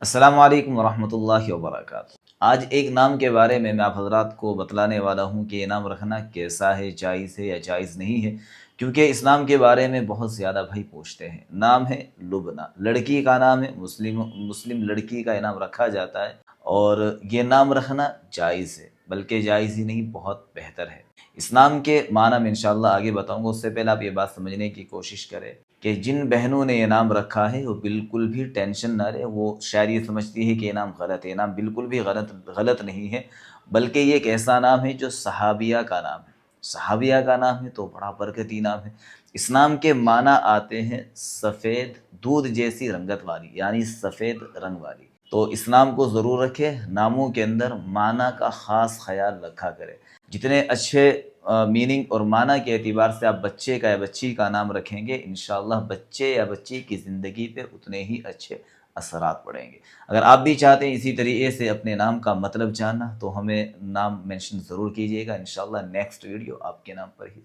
السلام علیکم ورحمۃ اللہ وبرکاتہ۔ آج ایک نام کے بارے میں آپ حضرات کو بتلانے والا ہوں کہ یہ نام رکھنا کیسا ہے، جائز ہے یا جائز نہیں ہے، کیونکہ اس نام کے بارے میں بہت زیادہ بھائی پوچھتے ہیں۔ نام ہے لبنہ، لڑکی کا نام ہے، مسلم لڑکی کا یہ نام رکھا جاتا ہے، اور یہ نام رکھنا جائز ہے، بلکہ جائز ہی نہیں، بہت بہتر ہے۔ اس نام کے معنی میں انشاءاللہ آگے بتاؤں گا، اس سے پہلے آپ یہ بات سمجھنے کی کوشش کریں کہ جن بہنوں نے یہ نام رکھا ہے وہ بالکل بھی ٹینشن نہ لے۔ وہ شاید یہ سمجھتی ہے کہ یہ نام غلط ہے۔ یہ نام بالکل بھی غلط نہیں ہے، بلکہ یہ ایک ایسا نام ہے جو صحابیہ کا نام ہے۔ صحابیہ کا نام ہے تو بڑا برکتی نام ہے۔ اس نام کے معنی آتے ہیں سفید دودھ جیسی رنگت والی، یعنی سفید رنگ والی۔ تو اس نام کو ضرور رکھے، ناموں کے اندر معنی کا خاص خیال رکھا کرے۔ جتنے اچھے میننگ اور معنی کے اعتبار سے آپ بچے کا یا بچی کا نام رکھیں گے، انشاءاللہ بچے یا بچی کی زندگی پہ اتنے ہی اچھے اثرات پڑیں گے۔ اگر آپ بھی چاہتے ہیں اسی طریقے سے اپنے نام کا مطلب جاننا، تو ہمیں نام مینشن ضرور کیجیے گا، انشاءاللہ نیکسٹ ویڈیو آپ کے نام پر ہی